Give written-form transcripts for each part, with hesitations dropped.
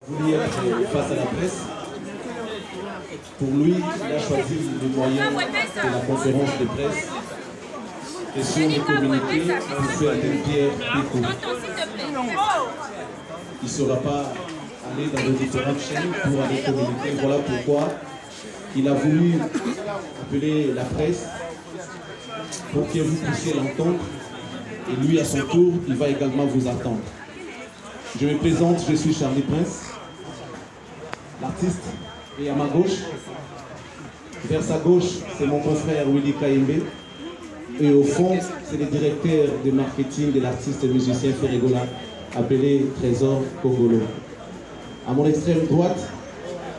voulu être face à la presse. Pour lui, il a choisi le moyen de la conférence de presse. Question de communiquer pour faire des pierres écho. Il ne saura pas aller dans les différentes chaînes pour aller communiquer. Voilà pourquoi il a voulu appeler la presse pour que vous puissiez l'entendre. Et lui, à son tour, il va également vous attendre. Je me présente, je suis Charlie Prince, l'artiste, et à ma gauche, vers sa gauche, c'est mon confrère Willy Kaimbe, et au fond, c'est le directeur de marketing de l'artiste et musicien Ferregola, appelé Trésor Congolo. À mon extrême droite,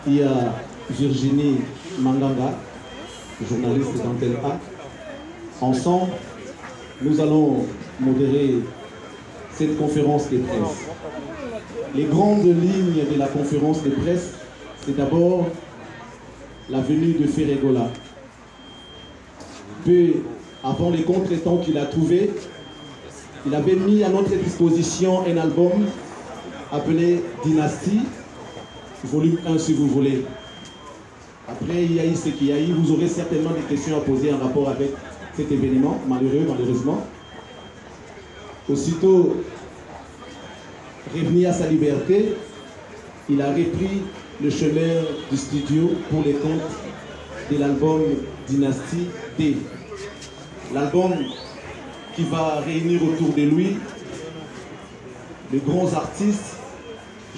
il y a Virginie Manganga, journaliste d'Antenne A. Ensemble, nous allons modérer cette conférence de presse. Les grandes lignes de la conférence de presse, c'est d'abord la venue de Ferregola. Peu avant les contretemps qu'il a trouvés, il avait mis à notre disposition un album appelé Dynastie, volume 1 si vous voulez. Après, il y a eu ce qu'il y a eu. Vous aurez certainement des questions à poser en rapport avec cet événement, malheureusement. Aussitôt revenu à sa liberté, il a repris le chemin du studio pour les comptes de l'album Dynastie D. L'album qui va réunir autour de lui de grands artistes,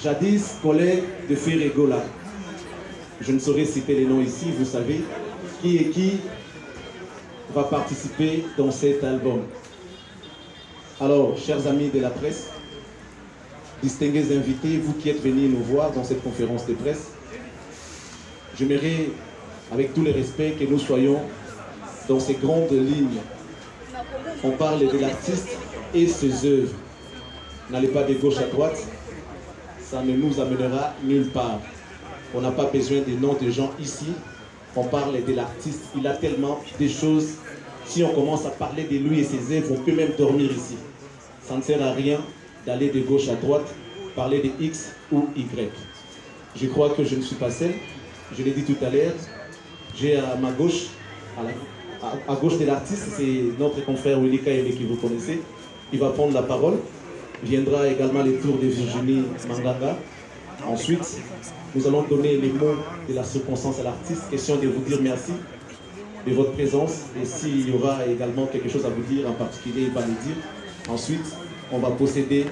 jadis collègues de Ferregola. Je ne saurais citer les noms ici, vous savez qui va participer dans cet album. Alors, chers amis de la presse, distingués invités, vous qui êtes venus nous voir dans cette conférence de presse, j'aimerais, avec tout le respect, que nous soyons dans ces grandes lignes. On parle de l'artiste et ses œuvres. N'allez pas de gauche à droite, ça ne nous amènera nulle part. On n'a pas besoin des noms de gens ici. On parle de l'artiste. Il a tellement de choses. Si on commence à parler de lui et ses œuvres, on peut même dormir ici. Ça ne sert à rien d'aller de gauche à droite, parler de X ou Y. Je crois que je ne suis pas seul. Je l'ai dit tout à l'heure. J'ai à ma gauche, à gauche de l'artiste, c'est notre confrère Willy Kaimbe qui vous connaissez. Il va prendre la parole. Viendra également le tour de Virginie Manganga. Ensuite, nous allons donner les mots de la circonstance à l'artiste. Question de vous dire merci de votre présence. Et s'il y aura également quelque chose à vous dire en particulier, il va le dire. Ensuite, on va procéder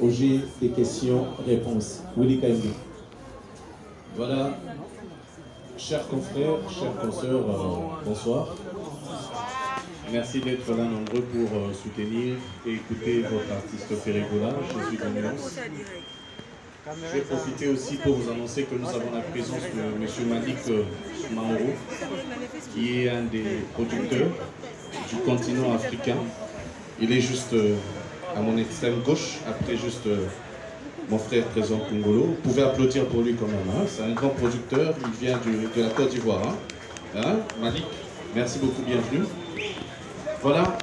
au jet des questions-réponses. Willy Kaimbe. Voilà, chers confrères, chers consoeurs, bonsoir. Merci d'être là nombreux pour soutenir et écouter votre artiste Ferregola. Je suis Dominance. Je vais profiter aussi pour vous annoncer que nous avons la présence de M. Malik Maoro, qui est un des producteurs du continent africain. Il est juste à mon extrême gauche, après juste mon frère Trésor Congolo. Vous pouvez applaudir pour lui quand même. Hein? C'est un grand producteur, il vient de la Côte d'Ivoire. Hein? Malik, merci beaucoup, bienvenue. Voilà,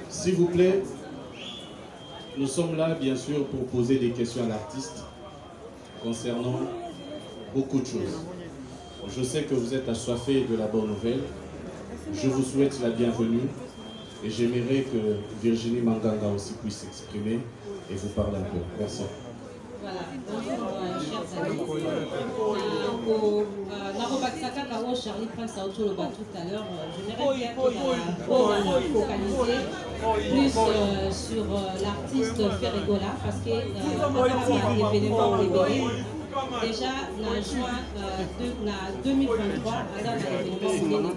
s'il vous plaît, nous sommes là bien sûr pour poser des questions à l'artiste concernant beaucoup de choses. Je sais que vous êtes assoiffés de la bonne nouvelle. Je vous souhaite la bienvenue et j'aimerais que Virginie Manganga aussi puisse s'exprimer et vous parler un peu. Merci. Voilà, bonjour chers amis. Charlie Prince a tout à l'heure. J'aimerais bien focaliser plus sur l'artiste Ferregola parce que à partir de l'événement au Libéré, déjà dans juin 2023, dans l'événement de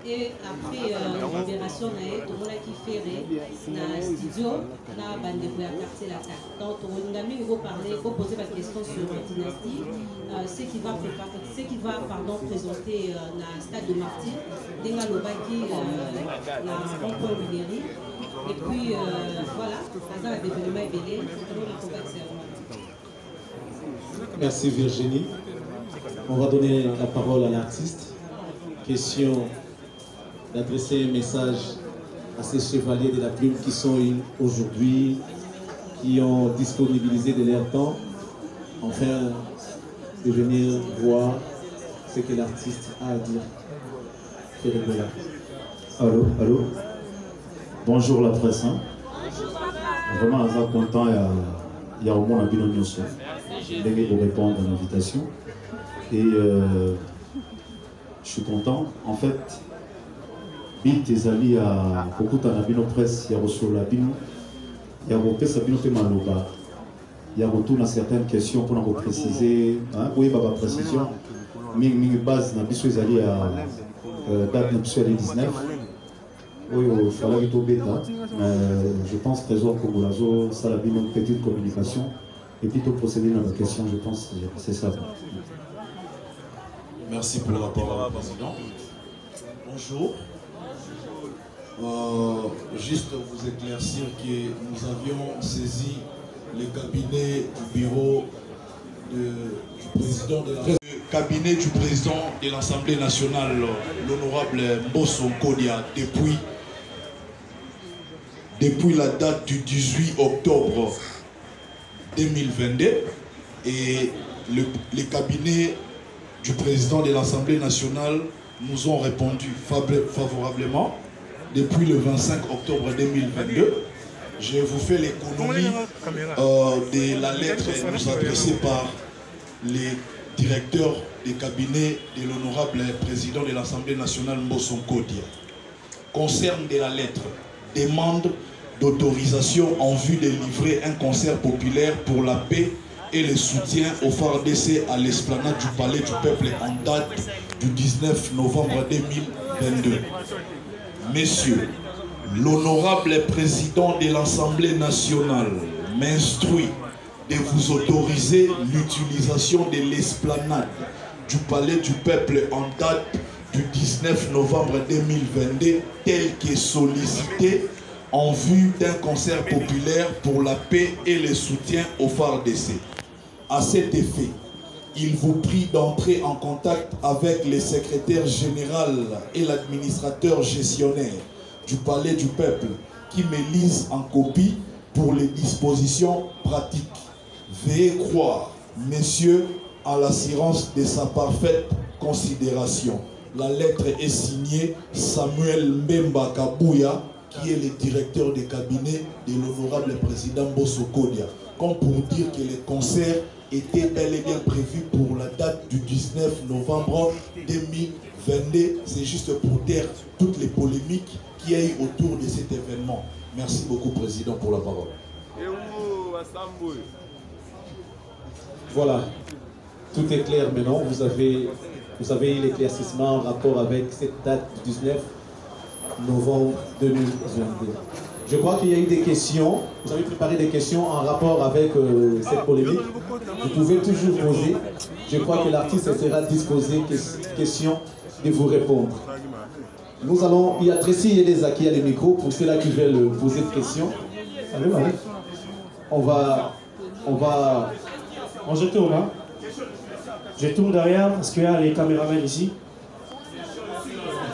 et après l'opération, tout le monde qui fait dans le studio, dans le quartier la table. Donc, on a mis parler, poser la question sur la dynastie, ce qui va présenter dans le stade de Martyr, dans le Baki, dans Rond-Point Minerie. Et puis voilà, dans l'événement Ebélé, merci Virginie. On va donner la parole à l'artiste. Question d'adresser un message à ces chevaliers de la plume qui sont aujourd'hui, qui ont disponibilisé de leur temps, enfin de venir voir ce que l'artiste a à dire. Allô, allô. Bonjour la presse. Hein? Vraiment, je suis content. Il y a au moins un bilan de pour répondre à l'invitation. Et je suis content. En fait, Bill Tezali a beaucoup de presse. Il y a reçu la bino. Il y a repris sa bino Maloba. Il y a retour dans certaines questions pour nous préciser. Oui, pas précision. Mais base na biso ezali à date de 19. Oui, il fallait être bêta. Je pense que Trésor Kogolazo, ça a une petite communication. Et puis, tout procéder dans la question, je pense que c'est ça. Merci pour la parole, Président. Bonjour. Juste vous éclaircir que nous avions saisi le cabinet du bureau du président de la... cabinet du président de l'Assemblée nationale, l'honorable Mbosso Kodia, depuis la date du 18 octobre 2022, et les cabinets du président de l'Assemblée nationale nous ont répondu favorablement depuis le 25 octobre 2022. Je vous fais l'économie de la lettre nous adressée par les directeurs des cabinets de l'honorable président de l'Assemblée nationale Mbosso Kodia. Concerne de la lettre, demande d'autorisation en vue de livrer un concert populaire pour la paix et le soutien au FARDC à l'esplanade du Palais du Peuple en date du 19 novembre 2022. Messieurs, l'honorable président de l'Assemblée nationale m'instruit de vous autoriser l'utilisation de l'esplanade du Palais du Peuple en date du 19 novembre 2022 tel que sollicité en vue d'un concert populaire pour la paix et le soutien au FARDC. À cet effet, il vous prie d'entrer en contact avec le secrétaire général et l'administrateur gestionnaire du Palais du Peuple qui me lisent en copie pour les dispositions pratiques. Veuillez croire, messieurs, à l'assurance de sa parfaite considération. La lettre est signée Samuel Mbemba Kabouya, qui est le directeur de cabinet de l'honorable président Mbosso Kodia. Comme pour dire que le concert était bel et bien prévu pour la date du 19 novembre 2022. C'est juste pour taire toutes les polémiques qu'il y a eu autour de cet événement. Merci beaucoup, Président, pour la parole. Voilà, tout est clair maintenant. Vous avez eu l'éclaircissement en rapport avec cette date du 19 novembre 2022. Je crois qu'il y a eu des questions. Vous avez préparé des questions en rapport avec cette polémique. Vous pouvez toujours poser. Je crois que l'artiste sera disposé question de vous répondre. Nous allons, il y a Tracy et Elisa qui a les micros pour ceux-là qui veulent poser des questions. Allez, allez. Je tourne, hein. Je tourne derrière parce qu'il y a les caméramans ici.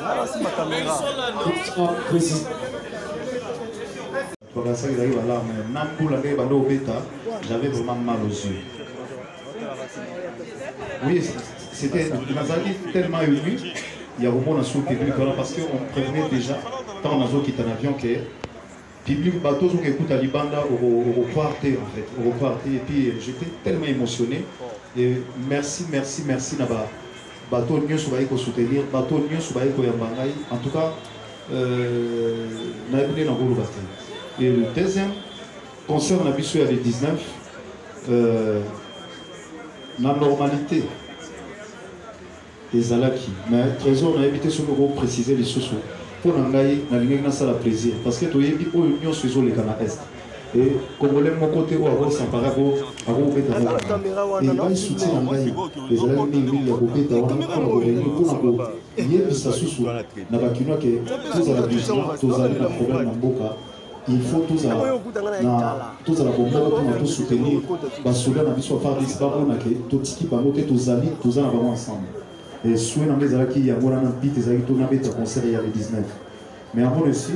Ah, c'est ma caméra. J'avais vraiment mal aux yeux. Oui, c'était tellement ému. Il y a au moins un sous public parce qu'on prévenait déjà, tant dans qui est en avion, que public bateau qui écoute à Libanda au quartier en fait, au quartier. Et puis j'étais tellement émotionné. Et merci Naba. Bateau mieux sur pour soutenir, bateau mieux sur pour Yambangaï. En tout cas, n'avez pas et le deuxième concert on a vu sur les 19. la normalité des alaki. Mais trésor, on a évité ce que vous précisez les sous. Pour n'engager, ça la plaisir. Parce que tu as dit, oh, union sur les canaux est. Et comme on l'aime mon côté, on va s'emparer à vous, et pas y soutien en gagne. Les alaki, ils ont coupé, ils ont coupé, il y a ça sous na bakino que tous à la vision, tous à la problème en boca. Il faut tous à la bombe pour tous soutenir. Basoula na biso faire des paroles na que tout qui va monter tous amis, tous en avant ensemble. Et souhait dans les alaki, il y a un pit, ils ont tout n'avait de concert il y a le 19. Mais avant aussi,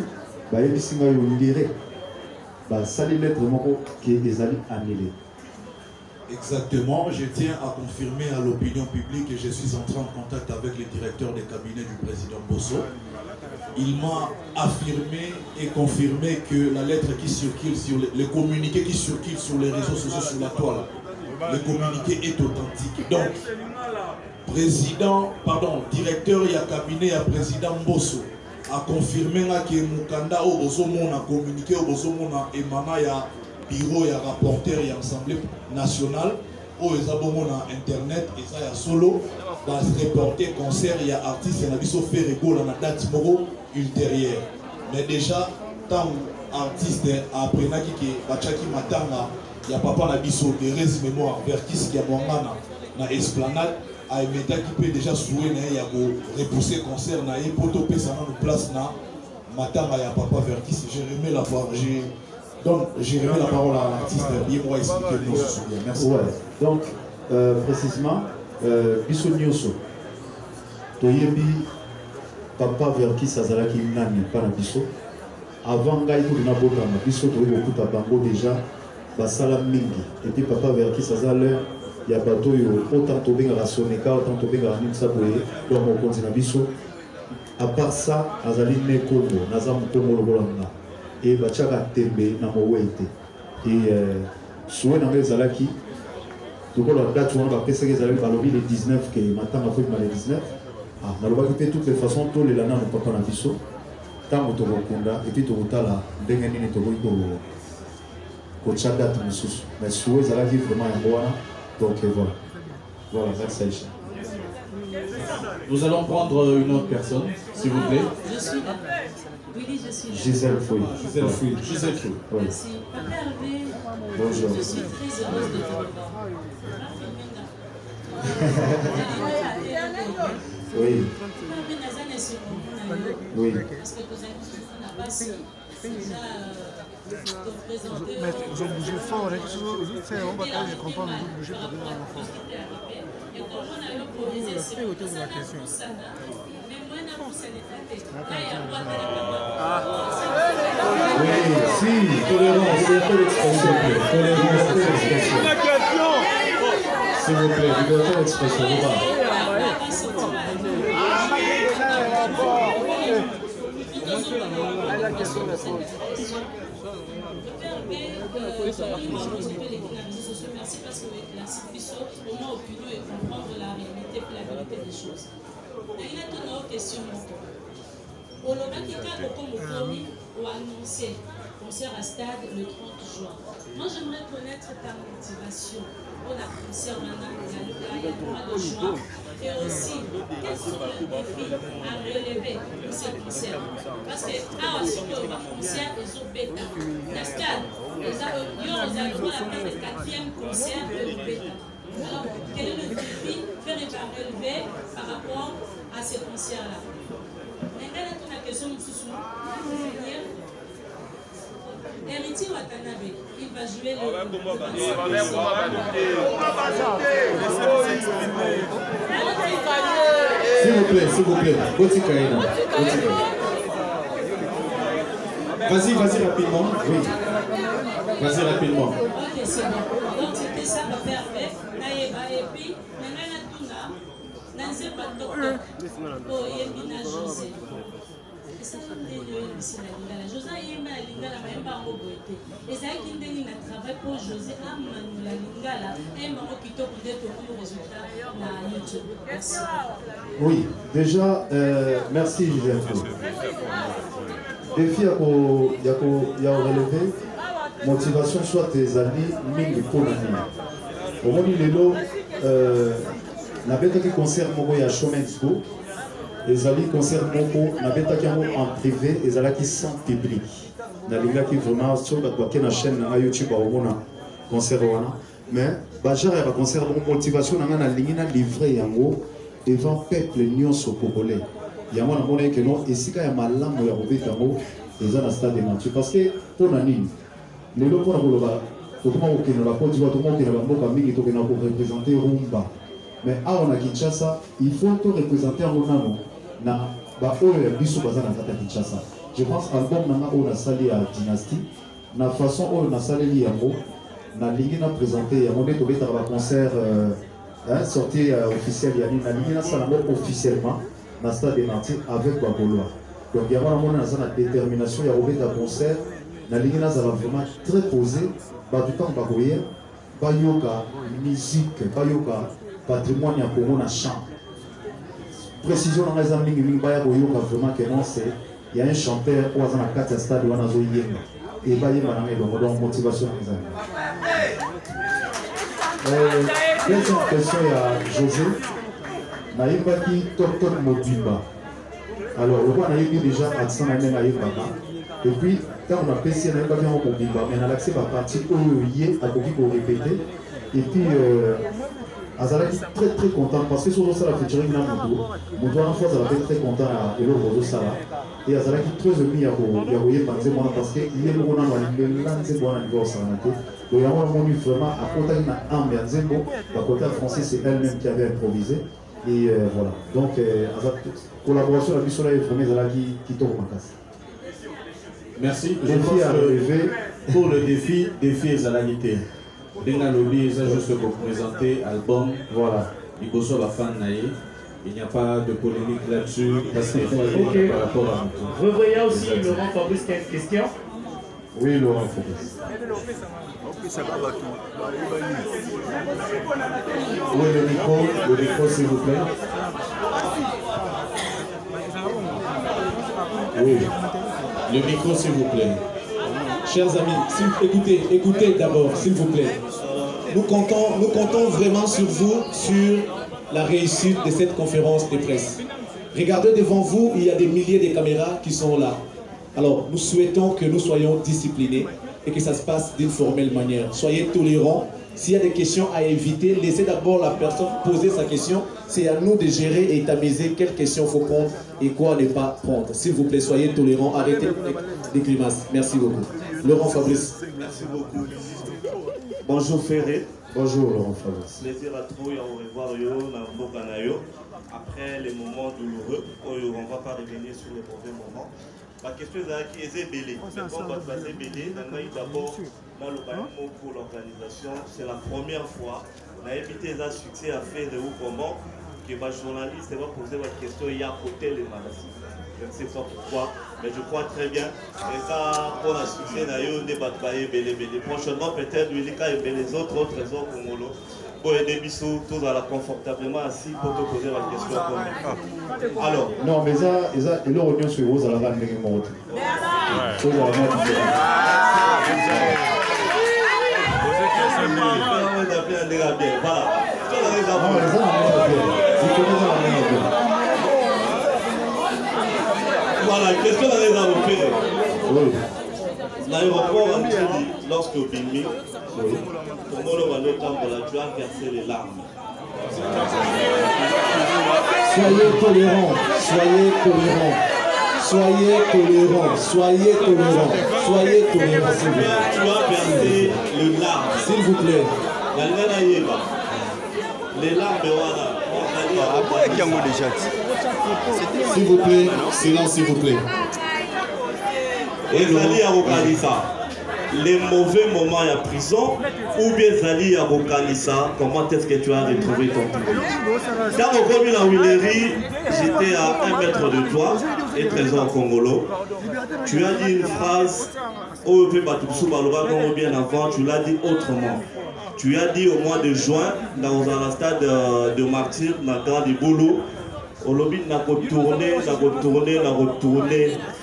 bah il y a une dirait, bah ça les lettres vraiment que les alliés annulés. Exactement, je tiens à confirmer à l'opinion publique que je suis entré en contact avec le directeur des cabinets du président Bosso. Il m'a affirmé et confirmé que la lettre qui circule sur le communiqué qui circule sur les réseaux sociaux, sur la toile, le communiqué est authentique. Donc, directeur et cabinet à président Bosso a confirmé que Mukanda au Bosomon a communiqué au Bosomon a émané à bureau et rapporteur et assemblée nationale où ils ont internet et ça y a solo va se reporter concert il y a artiste et nabiso fait rigolo dans la date ultérieure. Mais déjà tant artiste après naki qui bachaki matanga il y a papa nabiso de res mémoire vertis qui a mongana na esplanade a émettre qui peut déjà souhaiter na ya go repousser concert na et poto pesa na place na matanga il y a papa vertis je remets la voix donc, j'ai remis la parole à l'artiste bien moi expliquer nos souvenirs. Merci. Ouais. Donc, précisément, Bisso Nyoso, Toyebi, papa vers qui Sazalaki Nani, pas na Bisso. Avant Gaïko de Nabota, Bisso, Toyebi Okuta Bango déjà, Basala Mingi. Et puis papa vers qui Sazalaki, il y a bateau, autant Tobinga la Soneka, autant Tobinga la Nimsa Boye, donc on continue Bisso. À part ça, Azali Nekomo, Nazam Komo Lobolanga. Et Bachaka Tembe na Mowete. Et souhait dans les alaki, tout le monde a date où on va passer les alaki à l'objet le 19, que maintenant on a fait le 19. Ah, on a de toutes les façons, tous les lana ne pas na biso. Tant que tu reconda, et puis tu as la dernière minute pour chaque date, mais souhait les alaki vraiment un bon. Donc voilà. Voilà, merci Aïcha. Nous allons prendre une autre personne, s'il vous plaît. Je suis là. Oui, je suis là. Gisèle Fouille. Gisèle Fouille. Merci. Papa Hervé, bonjour. Je suis très heureuse de te revoir. Oui. Oui. Parce que on n'a pas si déjà te présenter. Mais ils ont bougé fort, je comprends, mais ils ont bougé pour donner un enfant. C'est autour de la question. Oui, si, tolérance, c'est un peu l'expression. Tolérance, c'est l'expression. S'il vous plaît, vous devez faire l'expression. Merci parce que merci au moins opinion et comprendre la réalité et la vérité des choses. Il y a une autre question. Au Lobakika, on a annoncé concert à Stade le 30 juin. Moi, j'aimerais connaître ta motivation pour la concert maintenant, le mois de juin. Et aussi, quels sont les défis à relever pour ce concert? Parce que, si on va concert, ils ont bêta. La Stade, ils ont le 4e concert de bêta. Alors, quel est le défi faire relever par rapport à ces concerts-là? Maintenant, on a question de sous Héritier Watanabe, il va jouer le. S'il vous plaît. Vas-y rapidement. Oui. Vas-y rapidement. Ok, c'est bon. Donc c'était ça, ma père fait. Et puis, maintenant, on a pas de oh, il y a José. Ça fait des José Yema Lingala, mais pas en beauté. Et ça qui dit qu'il travaille pour José Amanu la Lingala, et Maro qui t'a pour le résultat na YouTube. Merci. Oui, déjà, merci Gisèle. Défi il y a relevé, motivation soit tes amis, ming pour l'année. Au moins, il est là, na betaki concert moko ya Chemin Expo ezali concert moko na betaki yango en privé ezalaki sans public nalingaki vraiment sur bato bake na chaîne na YouTube baomona concert wana mais bajare ya baconcert moko motivation na nga nalingi na livre yango devant peuple nyonso congolais yango namonaki ke non esika ya malamu ya kobeta yango eza na stade Mathieu parce que mpona nini lelo mpona koloba tokoma kokende na Côte d'Ivoire tokoma kokende na bamboka mingi tokende korepresente rumba mais awa na Kinshasa il faut to représenter yango nano na baoyo ya biso baza na kati ya Kinshasa je pense album nanga oyo nasali ya Dynastie na façon oyo nasaleli yango nalingi na présenter yango nde tobetaka baconcert sortie officielle ya nini nalingi nasala yango officiellement na stade Martyrs avec bagolois donc yango namona naza na détermination ya kobeta concert nalingi nazala vraiment très posé bato ntango bakoya bayoka musique bayoka patrimoine ya Congo na chant précision nanga eza mingi baya koyoka vraiment que non c'est il y a un chanteur oyo aza na kati ya stade wana azoyenga e bayemba nanga elongo donc motivation eza deuxième question ya José nayembaki Tonton Mobimba alors lokola nayebi déjà accent na ndenge ayembaka et puis quand on a apprécié na yembaki yango Mobimba mais nalakisi bapartie oyo ye akoki korépéter et puis azalaki très content parce que sur la featuring na moto wana fois azalaki très content ya eloko ozosala et azalaki très ému ya koyemba nzembo wana parce que ye moko nano alingela nzembo wana liva osala na te donc yango namoni vraiment akotaki na ame ya nzembo bakote ya français c'est elle-même qui avait improvisé et voilà donc collaboration na biso na ye vraiment ezalaki kitoko makasi. Merci. Je pense pour le défi ezalaki te. Denga Lobby, ça juste pour présenter l'album. Voilà. Il n'y a pas de polémique là-dessus. Okay. Par rapport à nous. Revoyons aussi Laurent Fabrice qui a une question. Oui, Laurent Fabrice. Oui, le micro s'il vous plaît. Oui, le micro s'il vous plaît. Chers amis, écoutez d'abord, s'il vous plaît. Nous comptons vraiment sur vous, sur la réussite de cette conférence de presse. Regardez devant vous, il y a des milliers de caméras qui sont là. Alors, nous souhaitons que nous soyons disciplinés et que ça se passe d'une formelle manière. Soyez tolérants. S'il y a des questions à éviter, laissez d'abord la personne poser sa question. C'est à nous de gérer et tamiser quelles questions il faut prendre et quoi ne pas prendre. S'il vous plaît, soyez tolérants. Arrêtez les grimaces. Merci beaucoup. Laurent Fabrice. Merci beaucoup. Bonjour Ferré. Bonjour Laurent Fabrice. Plaisir à trop revoir yo na Mbokanayo. Après les moments douloureux, on ne va pas revenir sur les mauvais moments. Ma question est qui est belé. Mais quand on va passer belé, d'abord dans le bâtiment pour l'organisation, c'est la première fois. On a évité un succès à faire de haut comment que ma journaliste va poser ma question il y a côté les maladies. Je ne sais pas pourquoi, mais je crois très bien. Et ça, pour la succès, on débat belé. Prochainement, peut-être, il y a les autres trésors congolais. Pour aider Bissou, tous à la confortablement assis pour te poser la question. Alors. Non, mais ça, il y a une réunion sur vous à la bande de Mort. Voilà, question d'aller dans le pays. Oui. L'aéroport a dit, lorsque Bimi, comment le Wano Tambola, tu as versé les larmes. Soyez tolérants, soyez tolérants. Soyez tolérants, soyez tolérants, soyez tolérants, s'il vous plaît. Tu as versé les larmes. S'il vous plaît. Les larmes, s'il vous plaît, silence, s'il vous plaît. Et Zali a Rokanissa, les mauvais moments à prison, ou bien Zali a Rokanissa, comment est-ce que tu as retrouvé ton public? Quand on a vu la Willery, j'étais à 1 mètre de toi, et trésor congolo. Tu as dit une phrase, oh, bien avant, tu l'as dit autrement. Tu as dit au mois de juin, dans un stade de Martyrs, dans le boulot, au lobby, n'a retourné,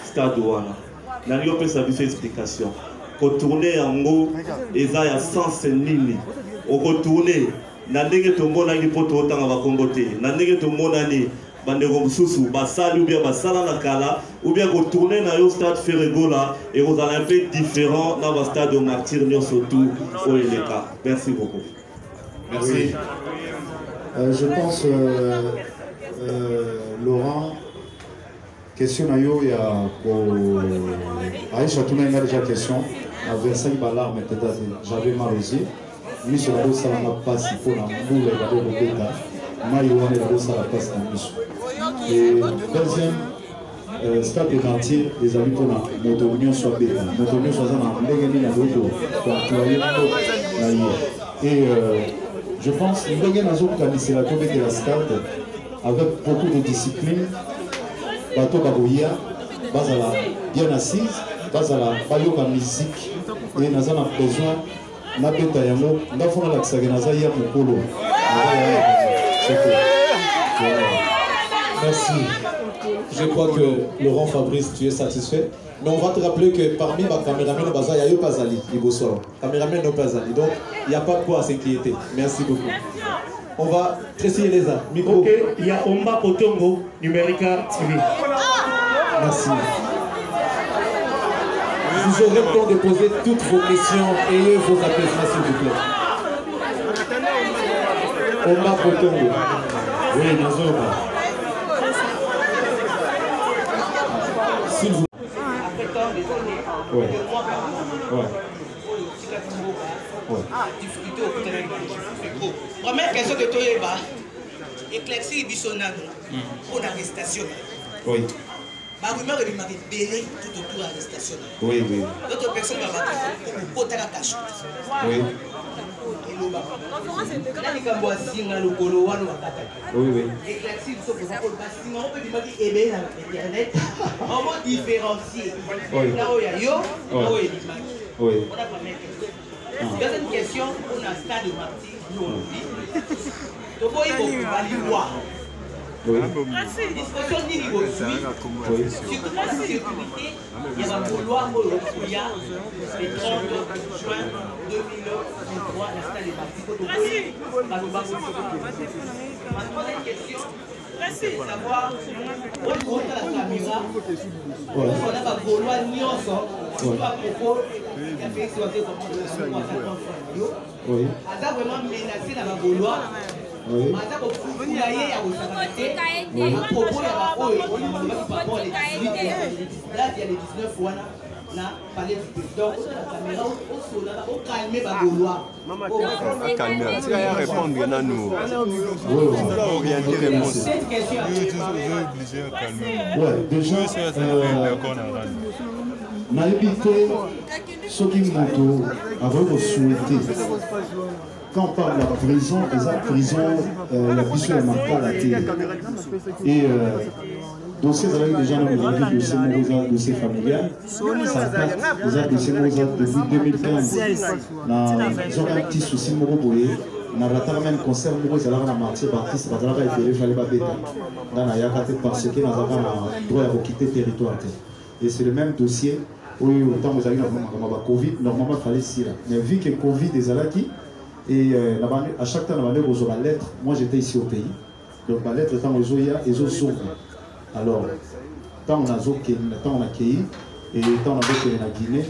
stade Ouana. N'a pas pu savoir explication. Retourner en haut, et ça y a sens nini. Au retourner, Nandenge tomona ki poto otanga bakombote. Nandenge tomona ni bandeko mususu basali ou bien basala na kala ou bien ko tourner na yo stade Ferregola et vous allez un peu différent dans le stade de Martyr surtout au Eleka. Merci beaucoup. Merci. Oui. Je pense Laurent question na yo ya ko Aïcha tuna déjà question à Versailles balar mais peut-être j'avais mal aussi lui sur la ça m'a pas si pour la boule et la bota mai on est là ça la passe dans miso et deuxième stade de Martyr des amis pour la motounion soit bêta motounion soit dans ndenge na dodo pour employer na et je pense que nous avons de la stade avec beaucoup de discipline. Bateau Baboya, Bazala bien assise, Bazala Bayoka musique. Et nous avons besoin de Yamo, nous avons l'accès à Mokolo. Merci. Je crois que Laurent Fabrice, tu es satisfait. Mais on va te rappeler que parmi les caméramans, il y a Yopazali, Ibosoro. Caméraman Yopazali. Donc, il n'y a pas de quoi s'inquiéter. Merci beaucoup. On va préciser les arts. Micro. Ok, il y a Omba Potongo, Numérica TV. Merci. Vous aurez le temps de poser toutes vos questions. Ayez vos applaudissements, s'il vous plaît. Omba Potongo. Oui, Nazoma. S'il vous plaît. Ouais. Ouais. Ouais. Première question de Toyeba. Éclairci Bissonano. Pour l'arrestation. Oui. Bah, rumeur de m'a libéré tout autour de l'arrestation. Oui, oui. D'autres personnes vont battre pour côté la cache. Oui. Oui, oui. Éclairci Bissonano. On peut dire qu'il est sur Internet. On va différencier. Là où il y a yo, là où il y a l'image. Oui. On a première question. Deuxième question, on a stade de Martyr, nous on vit. Donc il faut aller voir. Oui. Discussion ni niveau suit. Surtout la sécurité, il y a un vouloir pour le 30 juin 2023 la stade de Martyr. Ma troisième question, c'est savoir où est la caméra. On a pas vouloir ni ensemble. À propos, il a fait oui. a vraiment menacé dans la Gaulois. Oui. A propos, il y a les 18 là, il y a les 19 fois là, palais du président, la caméra, au calmer la Gaulois. Calmer, si elle répond bien à nous. Cette question. Ouais, déjà, n'a évité ce qui m'ont avait souhaité. Quand on parle de la prison, la prison, la prison est marquée à la télé. Et dossier déjà dans le dossier familial, ça date déjà dossier depuis 2015. Nous avons un petit souci nous avons même concert nous avons un martyr baptiste parce que il fallait pas bêter dans la yakate parce que nous avons droit à quitter le territoire. Et c'est le même dossier où autant vous avez la Covid, normalement il fallait s'y là. Mais vu que Covid est là et à chaque temps on a la lettre, moi j'étais ici au pays. Donc la lettre tant aux ils ont sauvé. Alors tant on a accueilli et tant on a fait la Guinée,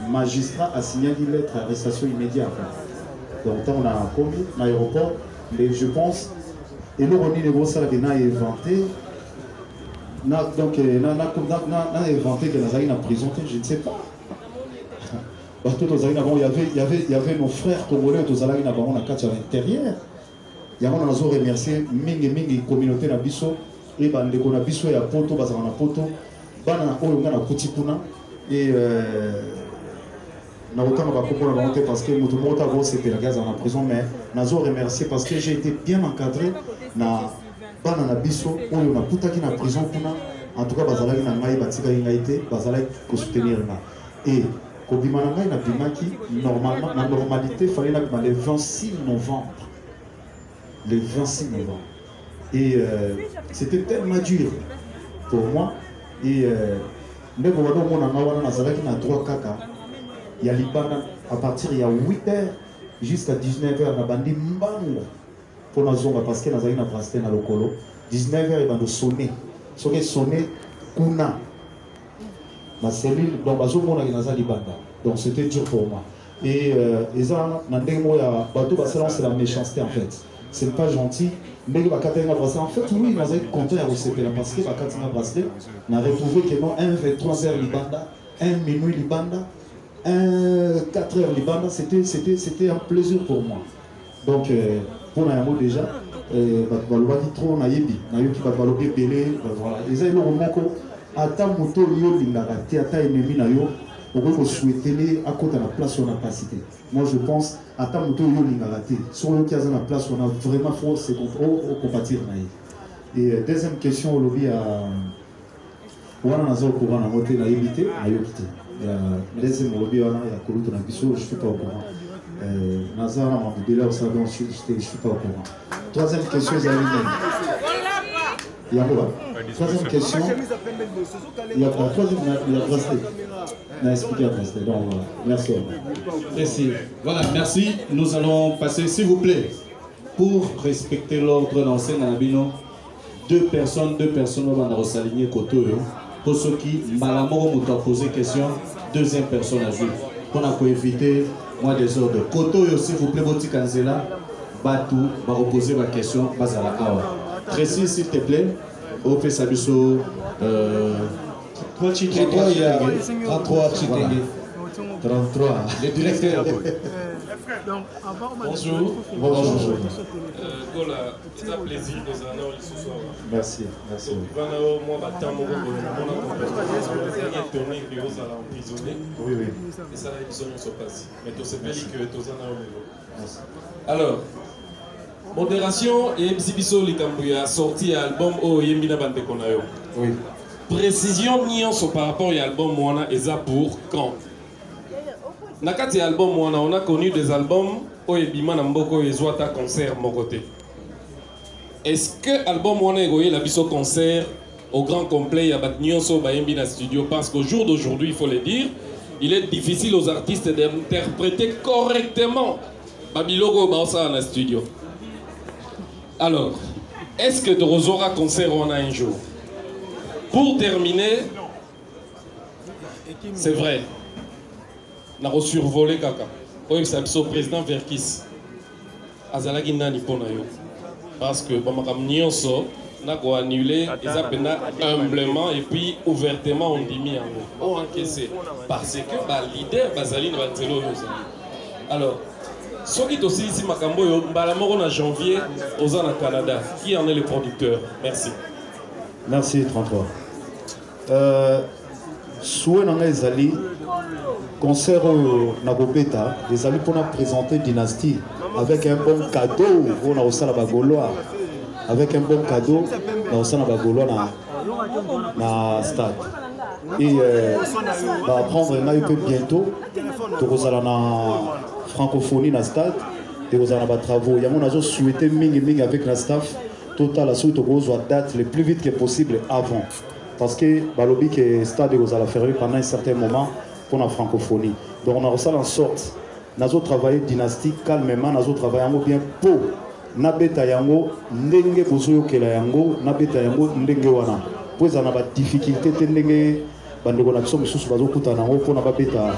magistrat a signé une lettre d'arrestation immédiate. Donc tant on a commis l'aéroport, mais je pense et nous on est ça qui n'a inventé. Donc, on a inventé que nous avons présenté, je ne sais pas. Il y avait nos frères congolais qui avaient à l'intérieur. Il y a remercié la communauté de Bisso et de Bisso et à Poto, et parce que nous c'était la gaz en prison, mais nous avons remercié parce que j'ai été bien encadré. Bana biso oyo na puta ki na prison kuna en tout cas bazalaki na ngai batika ngaité bazalaki ko soutenir na et ko bimana ngai na bimaki normalement na normalité fallait na le 26 novembre le 26 novembre et c'était tellement dur pour moi et ndeko wado mona ngawana na zalaki na droit kaka ya libana à partir il y a 8h jusqu'à 19h na bandi mbango pour na zonga parce que na zali na bracelet na lokolo 19h bando sonner soki sonner kuna ma cellule donc bazomona ki naza libanda donc c'était dur pour moi et eza na ndenge mo ya bato basala c'est la méchanceté en fait c'est pas gentil mais bakata na bracelet en fait oui naza content ya receveur parce que bakata na bracelet na retrouvé que non 1-23h libanda 1 minuit libanda 4h libanda c'était un plaisir pour moi donc pour na yango déjà balobaki trop nayebi nayoki balobi ebele voilà eza eloko moko ata moto yo lingaka te ata ennemi na yo okoki kosouetele akota na place wana pasi te moi je pense ata moto yo lingaka te soki oyoki aza na place wana vraiment faut compatir na ye et deuxième question olobi ya wana naza ocourant nango te nayebi te nayoki te deuxième olobi wana ya koluto na biso je suis pas au courant naza wana mamibele osala donc je suis pas au courant troisième question ezali nini yango troisième question il y a bracelet n'a expliqué à bracelet donc voilà merci merci voilà merci nous allons passer s'il vous plaît pour respecter l'ordre d'ancien Nabino deux personnes on va s'aligner côté pour ceux qui malamoro m'ont posé question deuxième personne à jouer pour éviter moi des ordres côté s'il vous plaît votre canzela Batou va reposer ma question bazala awa précis s'il te plaît au fait sabiso 33 Chitenge 33 le directeur bonjour bonjour Gola c'est un plaisir de vous avoir ce soir merci moi battant mon tourné que vous allez emprisonner oui et ça la émission se passe mais tout c'est que tous en alors modération et Mzibiso Likambuya a sorti un album au Yembina Bande Konayo. Oui. Précision nuance par rapport à l'album Moana et ça pour quand Nakati album Moana, on a connu des albums au Yebima Namboko et Zwata concert mon côté. Est-ce que l'album Moana est la biso concert au grand complet y a bat nuance au Yembina studio parce qu'au jour d'aujourd'hui il faut le dire, il est difficile aux artistes d'interpréter correctement Babiloko Baosa dans le studio. Alors, est-ce que Dorozora concert on a un jour? Pour terminer, c'est vrai, on a survolé Kaka. Oui, c'est le président Verkis. Azalagi nani ponayo. Parce que Bamakam Nyonso n'a qu'à annuler, ils appellent humblement et puis ouvertement on dit mis en haut. On encaissé. Parce que le leader Bazaline Valtelo. Alors, ce qui est aussi ici, Makambo, en janvier, aux ans au Canada. Qui en est le producteur? Merci. Merci, 33. Souhait dans les alliés, concert au Nagobeta, les alliés pour nous présenter Dynastie avec un bon cadeau. On a aussi la Bagoloa. Avec un bon cadeau, on a aussi la Bagoloa dans stade. Et va prendre un peu bientôt. Nous allons dans francophonie dans le stade et vous allez travaux. Il y a mon agent souhaité ming avec la staff total la suite aux date le plus vite que possible avant parce que balobi que stade vous allez faire pendant un certain moment pour la francophonie. Donc on a reçu en sorte nous avons travaillé dynastique calmement, nous avons travaillé bien pour nabeta yango ndenge bozoyo kela yango nabeta yango ndenge wana pour ça na ba difficulté ndenge bandeko na biso misusu bazokuta nango pour na babeta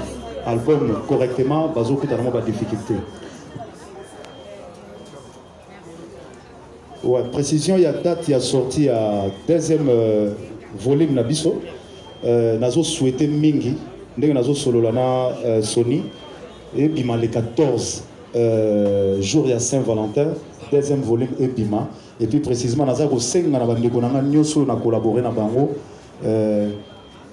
album correctement bazokuta nango ba difficulté. Ouais, précision, il y a date, il y a sorti à deuxième volume Nabiso. Nazo souhaité Mingi, Nazo Sololana Sony, et Bima le 14 jour il y a Saint-Valentin, deuxième volume et Bima. Et puis précisément, Nazo Senga Nabandeko Nanga Nyoso na collaboré na Bango.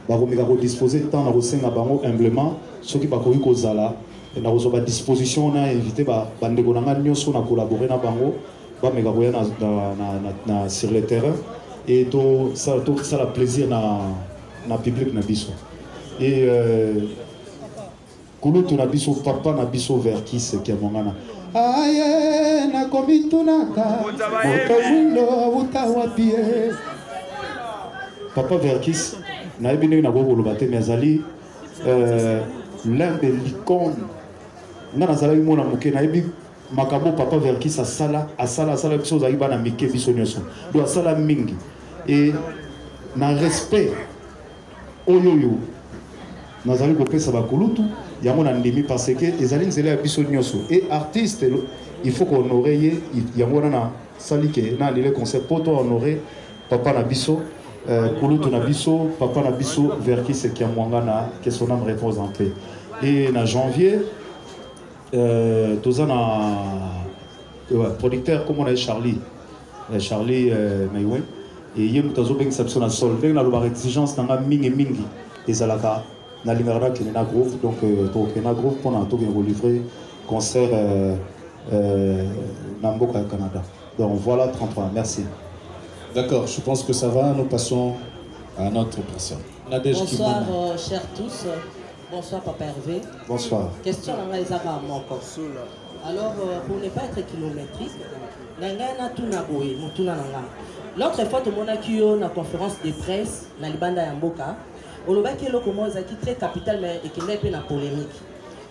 Baromega disposer de temps na Senga Bango humblement, ceux qui bakoi Kozala, Nazo ba disposition on a invité Bandeko Nanga Nyoso na collaboré na Bango. Sur le terrain et tout ça la plaisir na public na biso et kulutu na biso papa na biso Verkis qui mongana aye na komitunaka motozundo utawapie papa Verkis na ebine na gogolo baté mais ali l'un des icônes nga nazalaki mona moke nayebi makambo papa Verkis asala biso ozalaki bana mike biso nyonso do asala mingi et na respect oyoyo nazali kopesa bakulutu yango na ndimi parce que ezali nzela ya biso nyonso et artiste il faut qu'honorer ye yango na sali ke na lele concert pour toi honorer papa na biso kulutu na biso papa na biso Verkis qui a mwangana que son âme repose en paix. Et na janvier toza na producteur comme on a Charlie Maïwen et yem tozo beng sabso na sol beng na loba exigence na mingi ezalaka na lingara ki na groupe donc to na groupe pour na to bien livrer concert na mboka Canada. Donc voilà 33, merci. D'accord, je pense que ça va, nous passons à notre personne. Bonsoir chers tous, bonsoir Papa Hervé. Bonsoir. Question dans les arabes encore. Alors pour ne pas être kilométrique, l'autre fois tout le monde a eu une conférence de presse dans le Banda Yamboka. On a dit que très capital mais qui n'est pas une polémique.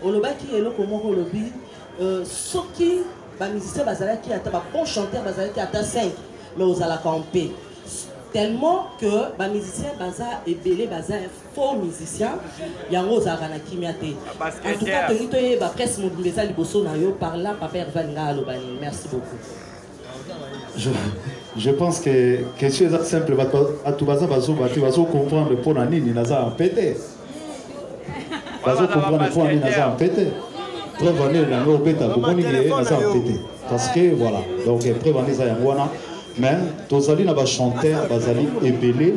On a dit que ceux qui les musiciens qui ont bon chanteur qui ont 5 mais aux ala campé tellement que les musiciens et belé faux musiciens yango aux ala kimiyate en tout cas tenu to presse moduleza liboso na yo par là papa Ervanga alobani. Merci beaucoup. Je pense que question est simple à tout baza bazo comprendre pour nani ni naza en pété bazo comprendre pour nani naza en pété prévenir na ngo beta bomoni ni naza en pété parce que voilà donc prévenir ça yangwana mais tozali na ba chanteur bazali ebelé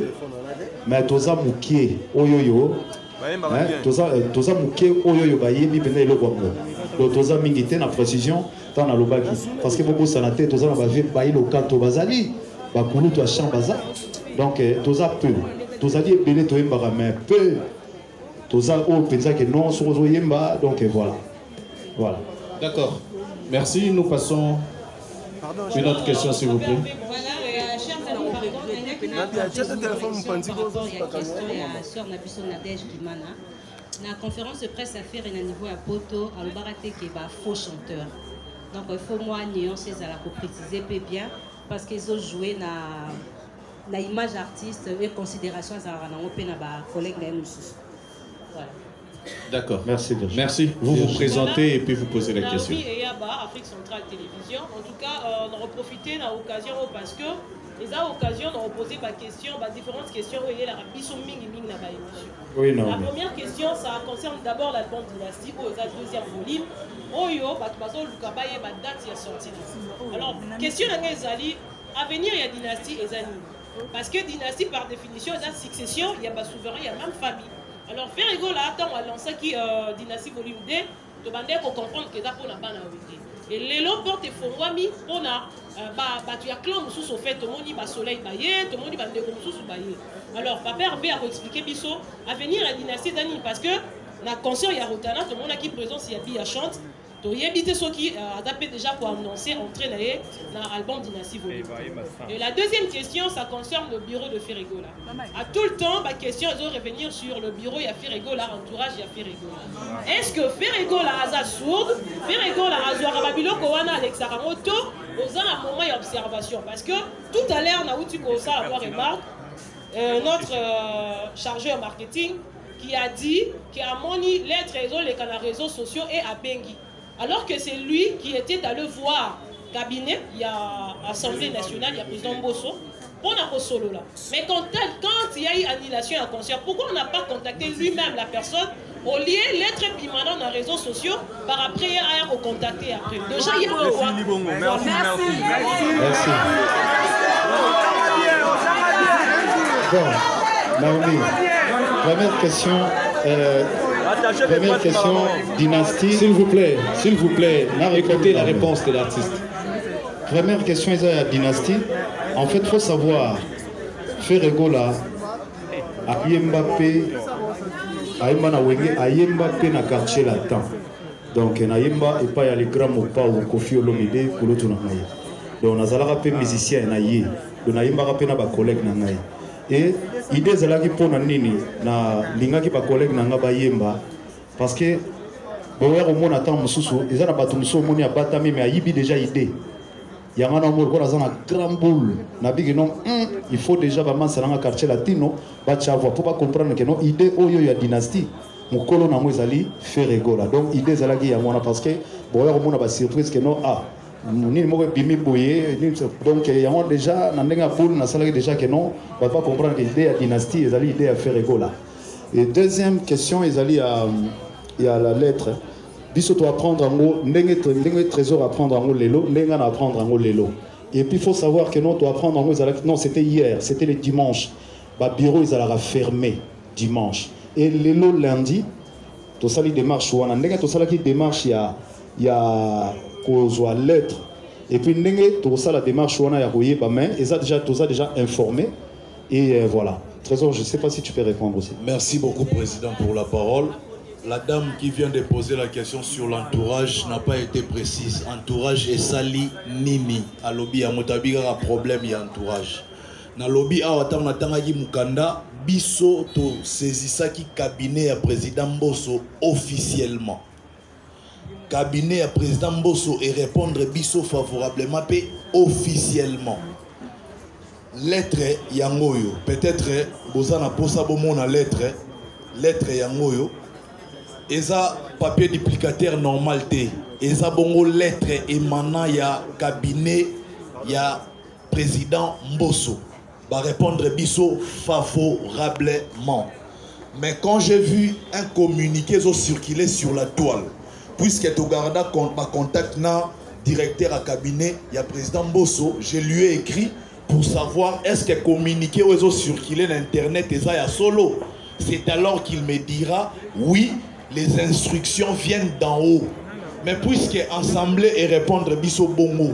mais toza mukie oyoyo toza mukie oyoyo bayebi pena eloko ngo donc toza mingi te na précision tant na lobaki parce que beaucoup sanaté toza na ba vie ba ilo kanto bazali ba kulutu a champ baza donc toza peu tozali ebelé to yemba mais peu toza o penza que non so yemba donc voilà. D'accord. Merci, nous passons une autre question s'il vous plaît. Voilà, chers amis, par contre, il y a la conférence de presse à faire un niveau à Poto, à l'Obarate qui est faux chanteur. Donc il faut moi nuancer à la préciser bien parce qu'ils ont joué na image artiste et considération à la collègue de nous. Voilà. D'accord. Merci. Merci. Vous vous présentez et puis vous posez la question. Afrique Centrale Télévision. En tout cas, on a profité de l'occasion parce que les occasions de reposer ma question, différentes questions où il y a la oui, non. La première question, ça concerne d'abord l'album Dynastie, où il y a le deuxième volume. Où il y a date de sortie. Alors, question à venir, il y a Dynastie et Zani. Parce que Dynastie, par définition, il y a une succession, il y a un souverain, il y a même famille. Alors, faire rigolo là, on a lancé qui Dynastie volume 2, de demander pour comprendre que c'est pour la banane. Et les lots portent fongwami pour la tu as clan sous au fait, tout le monde dit soleil baillé, tout le monde dit sous baillé. Alors, papa Hervé a expliqué biso à venir la Dynastie d'Ani parce que la concert il y a Rotana, tout le monde a qui présence il y a chante. Donc, il y a des gens qui adaptent déjà pour annoncer entrer dans l'album Dynastie Volume. Et la deuxième question, ça concerne le bureau de Ferrigola. À tout le temps, ma question est de revenir sur le bureau, il y a Ferrigola, entourage, il y a Ferrigola. Est-ce que Ferrigola a sourde, Ferrigola a Zoarababilo, Kowana, Alexaramoto, aux un moment il y a observation. Parce que tout à l'heure, on a eu à avoir remarque, notre chargeur marketing qui a dit qu'il a moni les réseaux sociaux et à Bengi. Alors que c'est lui qui était allé voir cabinet, il y a Assemblée nationale, il y a président Bosso, on a solo là. Mais quand il y a eu annulation à concert, pourquoi on n'a pas contacté lui-même la personne au lieu d'être permanent dans les réseaux sociaux par après à recontacter après. Déjà il y a un revoir. Merci. Bon, Naomi, première question, Dynastie. S'il vous plaît, écoutez la réponse de l'artiste. Première question, Dynastie. En fait, il faut savoir, Ferrigola, à Yembappé, na quartier latin. Donc, na Yemba, et pas y a les grands mots pas ou Kofi Olomide, pour l'autre na maye. Donc, on a zalaka musicien na yé. Donc, na Yemba rapé na ba collègue na maye. Et idée zalaki pona nini na lingaki ba collègue na nga ba Yemba parce que boya au monde attend mususu eza na bato mususu moni abatami mais ayibi déjà idée yangana mo ko na grand boule na bigi non il faut déjà ba mansa na quartier latino ba chavo pour pas comprendre que non idée oyo ya dynastie mukolo na mo ezali Ferregola donc idée ezalaki yango na parce que boya au monde ba surprise que non ni mo bimi boye donc yango déjà na ndenga boule na salaki déjà que non va pas comprendre que idée ya dynastie ezali idée ya Ferregola. Et deuxième question ezali il y a la lettre. Biso to apprendre en mot, ndenge trésor apprendre en mot lelo, ndenge na apprendre en mot lelo. Et puis il faut savoir que non, to apprendre en mot, non, c'était hier, c'était le dimanche. Ba bureau ils allaient fermer dimanche. Et lelo lundi, to sali démarche wana, ndenge to sala ki démarche il y a kozwa lettre. Et puis ndenge to sala démarche wana ya koyé ba main, et ça déjà informé et voilà. Trésor, je ne sais pas si tu peux répondre aussi. Merci beaucoup, Président, pour la parole. La dame qui vient de poser la question sur l'entourage n'a pas été précise. Entourage et sali nini. A lobby a motabiga a problème y entourage. Na lobby a watang natangaki mukanda biso to saisissaki cabinet à président Mbosso officiellement. Cabinet à président Mbosso et répondre biso favorablement pe officiellement. Lettre yangoyo peut-être bozana posa bomona lettre yangoyo eza papier duplicataire normalité eza bongo lettre émanant ya cabinet ya président Mbosso va répondre biso favorablement. Mais quand j'ai vu un communiqué circuler sur la toile puisque to garda contact na directeur à cabinet ya président Mbosso, je lui ai écrit pour savoir est-ce que communiqué ou circuler sur internet et ça y a solo. C'est alors qu'il me dira oui, les instructions viennent d'en haut. Mais puisque assembler et répondre biso bongo,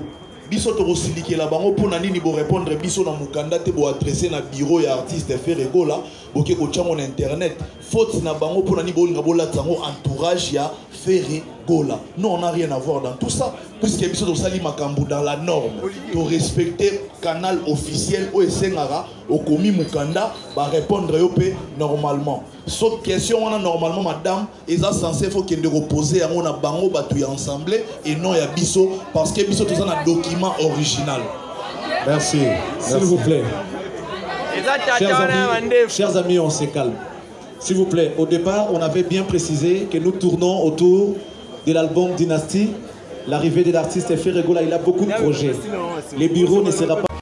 biso to rosiliki la bango pour nani ni bo répondre biso na mukanda te bo adresser na bureau ya artiste Ferregola boke ko tcha mon internet faute na bango pour nani bo ngabola tango entourage ya Ferregola. Nous on n'a rien à voir dans tout ça puisque biso to sali makambu dans la norme to respecter canal officiel o esengara o komi mukanda ba répondre yo pe normalement. Sauf question on a normalement madame eza censé faut qu'il de reposer on a bango batu ya ensemble et non ya biso parce que biso tout ça na document original. Merci. S'il vous plaît. Chers amis, on se calme. S'il vous plaît, au départ, on avait bien précisé que nous tournons autour de l'album Dynastie. L'arrivée de l'artiste Ferregola, il a beaucoup de projets. Les bureaux ne sera pas...